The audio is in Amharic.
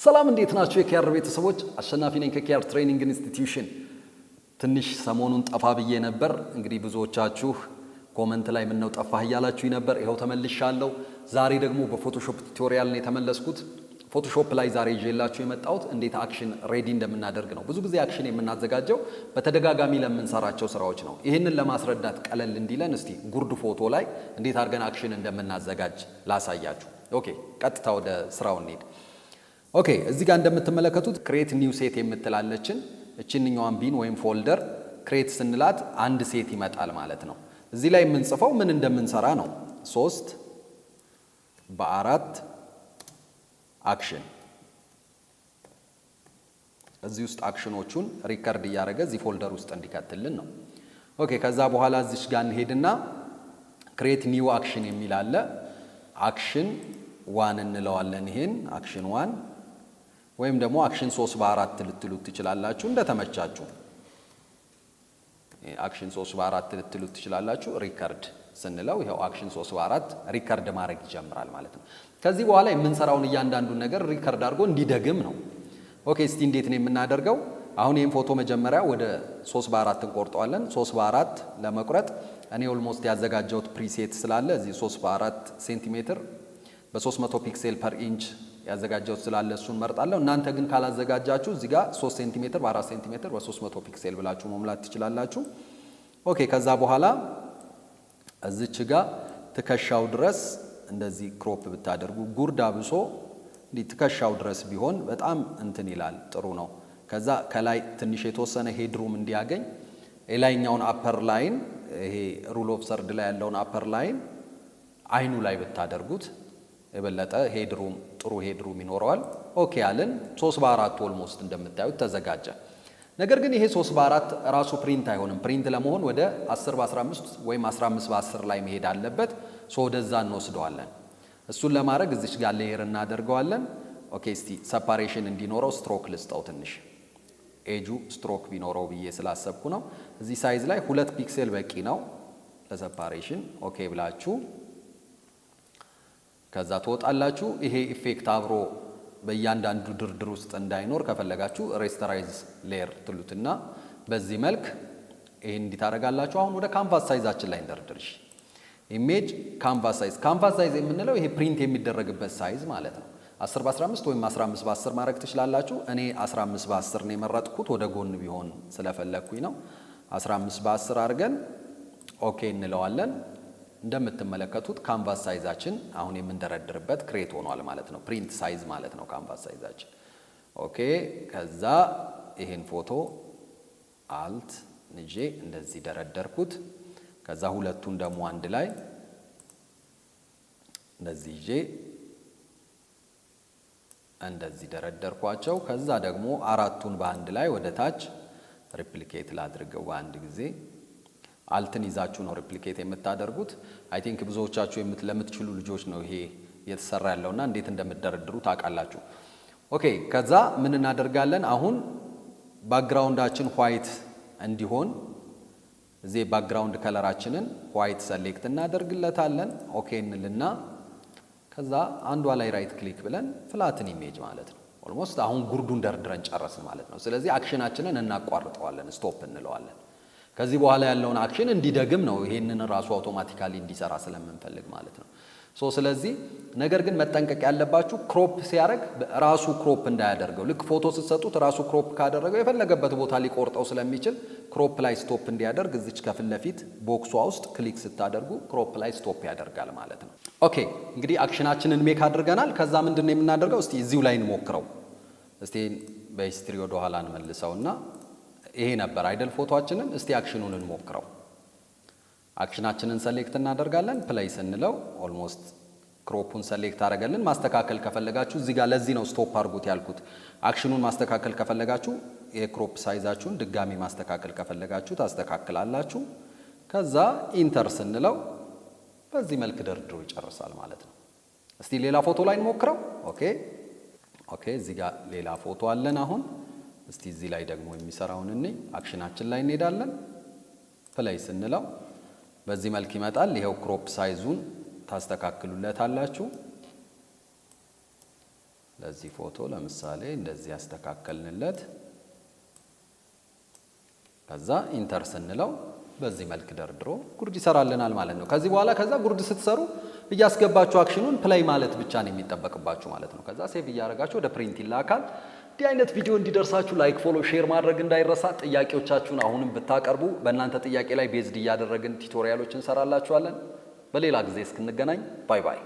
ሰላም እንዴት ናችሁ የኬአር ቤተሰቦች? አሸናፊ ነኝ ከኬአር ትሬኒንግ ኢንስቲትዩሽን። ትንሽ ሰሞኑን ጠፋ ብዬ ነበር። እንግዲህ ብዙዎቻችሁ ኮመንት ላይ ምን ነው ጠፋህ እያላችሁኝ ነበር። ይኸው ተመልሻለሁ። ዛሬ ደግሞ በፎቶሾፕ ቱቶሪያል ነው የተመለስኩት። ፎቶሾፕ ላይ ዛሬ ይዤላችሁ የመጣሁት እንዴት አክሽን ሬዲ እንደምናደርግ ነው። ብዙ ጊዜ አክሽን የምናዘጋጀው በተደጋጋሚ ለምንሰራቸው ስራዎች ነው። ይህንን ለማስረዳት ቀለል እንዲለን እስቲ ጉርድ ፎቶ ላይ እንዴት አድርገን አክሽን እንደምናዘጋጅ ላሳያችሁ። ኦኬ፣ ቀጥታ ወደ ስራው እንሂድ። ኦኬ፣ እዚህ ጋር እንደምትመለከቱት ክሬት ኒው ሴት የምትላለችን እቺንኛዋን ቢን ወይም ፎልደር ክሬት ስንላት አንድ ሴት ይመጣል ማለት ነው። እዚህ ላይ የምንጽፈው ምን እንደምንሰራ ነው። 3 በ4 አክሽን። እዚህ ውስጥ አክሽኖቹን ሪከርድ እያደረገ እዚህ ፎልደር ውስጥ እንዲከትልን ነው። ኦኬ፣ ከዛ በኋላ እዚች ጋር እንሄድና ክሬት ኒው አክሽን የሚል አለ። አክሽን 1 እንለዋለን። ይሄን አክሽን 1 ወይም ደግሞ አክሽን 3 በ4 ልትሉት ትችላላችሁ፣ እንደተመቻችሁ። አክሽን 3 በ4 ልትሉት ትችላላችሁ። ሪከርድ ስንለው ይሄው አክሽን 3 በ4 ሪከርድ ማድረግ ይጀምራል ማለት ነው። ከዚህ በኋላ የምንሰራውን እያንዳንዱን ነገር ሪከርድ አድርጎ እንዲደግም ነው። ኦኬ፣ እስቲ እንዴት ነው የምናደርገው? አሁን ይሄን ፎቶ መጀመሪያ ወደ 3 በ4 እንቆርጠዋለን። 3 በ4 ለመቁረጥ እኔ ኦልሞስት ያዘጋጀሁት ፕሪሴት ስላለ እዚህ 3 በ4 ሴንቲሜትር በ300 ፒክሴል ፐር ኢንች ያዘጋጀሁት ስላለ እሱን መርጣለሁ። እናንተ ግን ካላዘጋጃችሁ እዚህ ጋር 3 ሴንቲሜትር በ4 ሴንቲሜትር በ300 ፒክሴል ብላችሁ መሙላት ትችላላችሁ። ኦኬ፣ ከዛ በኋላ እዚች ጋር ትከሻው ድረስ እንደዚህ ክሮፕ ብታደርጉ ጉርድ አብሶ እንዲህ ትከሻው ድረስ ቢሆን በጣም እንትን ይላል፣ ጥሩ ነው። ከዛ ከላይ ትንሽ የተወሰነ ሄድሩም እንዲያገኝ የላይኛውን አፐር ላይን ይሄ ሩል ኦፍ ሰርድ ላይ ያለውን አፐር ላይን አይኑ ላይ ብታደርጉት የበለጠ ሄድሩም ጥሩ ሄድሩም ይኖረዋል። ኦኬ አለን። 3 በ4 ኦልሞስት እንደምታዩት ተዘጋጀ። ነገር ግን ይሄ 3 በ4 ራሱ ፕሪንት አይሆንም። ፕሪንት ለመሆን ወደ 10 በ15 ወይም 15 በ10 ላይ መሄድ አለበት። ወደዛ እንወስደዋለን። እሱን ለማድረግ እዚች ጋር ሌየር እናደርገዋለን። ኦኬ፣ እስቲ ሰፓሬሽን እንዲኖረው ስትሮክ ልስጠው። ትንሽ ኤጁ ስትሮክ ቢኖረው ብዬ ስላሰብኩ ነው። እዚህ ሳይዝ ላይ 2 ፒክሴል በቂ ነው ለሰፓሬሽን። ኦኬ ብላችሁ ከዛ ትወጣላችሁ። ይሄ ኢፌክት አብሮ በእያንዳንዱ ድርድር ውስጥ እንዳይኖር ከፈለጋችሁ ሬስተራይዝ ሌየር ትሉትና በዚህ መልክ ይሄን እንዲታረጋላችሁ። አሁን ወደ ካንቫስ ሳይዛችን ላይ እንደርድርሽ። ኢሜጅ ካንቫስ ሳይዝ። ካንቫስ ሳይዝ የምንለው ይሄ ፕሪንት የሚደረግበት ሳይዝ ማለት ነው። 10 በ15 ወይም 15 በ10 ማድረግ ትችላላችሁ። እኔ 15 በ10 ነው የመረጥኩት፣ ወደ ጎን ቢሆን ስለፈለግኩኝ ነው። 15 በ10 አድርገን ኦኬ እንለዋለን። እንደምትመለከቱት ካንቫስ ሳይዛችን አሁን የምንደረድርበት ክሬት ሆኗል ማለት ነው። ፕሪንት ሳይዝ ማለት ነው ካንቫስ ሳይዛችን። ኦኬ፣ ከዛ ይሄን ፎቶ አልት ንጄ እንደዚህ ደረደርኩት። ከዛ ሁለቱን ደግሞ አንድ ላይ እንደዚህ ይዤ እንደዚህ ደረደርኳቸው። ከዛ ደግሞ አራቱን በአንድ ላይ ወደ ታች ሪፕሊኬት ላድርገው በአንድ ጊዜ። አልትን ይዛችሁ ነው ሪፕሊኬት የምታደርጉት። አይ ቲንክ ብዙዎቻችሁ ለምትችሉ ልጆች ነው ይሄ እየተሰራ ያለውና እንዴት እንደምትደረድሩ ታውቃላችሁ። ኦኬ፣ ከዛ ምን እናደርጋለን? አሁን ባክግራውንዳችን ዋይት እንዲሆን እዚህ ባክግራውንድ ከለራችንን ዋይት ሰሌክት እናደርግለታለን። ኦኬ እንልና ከዛ አንዷ ላይ ራይት ክሊክ ብለን ፍላትን ኢሜጅ ማለት ነው። ኦልሞስት አሁን ጉርዱን ደርድረን ጨረስን ማለት ነው። ስለዚህ አክሽናችንን እናቋርጠዋለን፣ ስቶፕ እንለዋለን። ከዚህ በኋላ ያለውን አክሽን እንዲደግም ነው። ይሄንን ራሱ አውቶማቲካሊ እንዲሰራ ስለምንፈልግ ማለት ነው። ስለዚህ ነገር ግን መጠንቀቅ ያለባችሁ ክሮፕ ሲያደርግ ራሱ ክሮፕ እንዳያደርገው። ልክ ፎቶ ስትሰጡት ራሱ ክሮፕ ካደረገው የፈለገበት ቦታ ሊቆርጠው ስለሚችል ክሮፕ ላይ ስቶፕ እንዲያደርግ እዚች ከፊት ለፊት ቦክሷ ውስጥ ክሊክ ስታደርጉ ክሮፕ ላይ ስቶፕ ያደርጋል ማለት ነው። ኦኬ፣ እንግዲህ አክሽናችንን ሜክ አድርገናል። ከዛ ምንድን ነው የምናደርገው? እስቲ እዚሁ ላይ እንሞክረው። እስቲ በሂስትሪ ወደ ኋላ እንመልሰውና ይሄ ነበር አይደል ፎቶአችንን። እስቲ አክሽኑን እንሞክረው። አክሽናችንን ሰሌክት እናደርጋለን። ፕሌይ ስንለው ኦልሞስት ክሮፑን ሰሌክት አደረገልን። ማስተካከል ከፈለጋችሁ እዚህ ጋር ለዚህ ነው ስቶፕ አድርጉት ያልኩት። አክሽኑን ማስተካከል ከፈለጋችሁ የክሮፕ ሳይዛችሁን ድጋሚ ማስተካከል ከፈለጋችሁ ታስተካክላላችሁ። ከዛ ኢንተር ስንለው በዚህ መልክ ደርድሮ ይጨርሳል ማለት ነው። እስቲ ሌላ ፎቶ ላይ እንሞክረው። ኦኬ፣ እዚህ ጋር ሌላ ፎቶ አለን። አሁን እስቲ እዚህ ላይ ደግሞ የሚሰራውን አክሽናችን ላይ እንሄዳለን። ፕሌይ ስንለው በዚህ መልክ ይመጣል። ይሄው ክሮፕ ሳይዙን ታስተካክሉለታላችሁ። ለዚህ ፎቶ ለምሳሌ እንደዚህ ያስተካከልንለት ከዛ ኢንተር ስንለው በዚህ መልክ ደርድሮ ጉርድ ይሰራልናል ማለት ነው። ከዚህ በኋላ ከዛ ጉርድ ስትሰሩ እያስገባችሁ አክሽኑን ፕሌይ ማለት ብቻ ነው የሚጠበቅባችሁ ማለት ነው። ከዛ ሴቭ እያደረጋችሁ ወደ ፕሪንት ይላካል። እንዲህ አይነት ቪዲዮ እንዲደርሳችሁ ላይክ፣ ፎሎ፣ ሼር ማድረግ እንዳይረሳ። ጥያቄዎቻችሁን አሁንም ብታቀርቡ በእናንተ ጥያቄ ላይ ቤዝድ እያደረግን ቱቶሪያሎችን እንሰራላችኋለን። በሌላ ጊዜ እስክንገናኝ ባይ ባይ።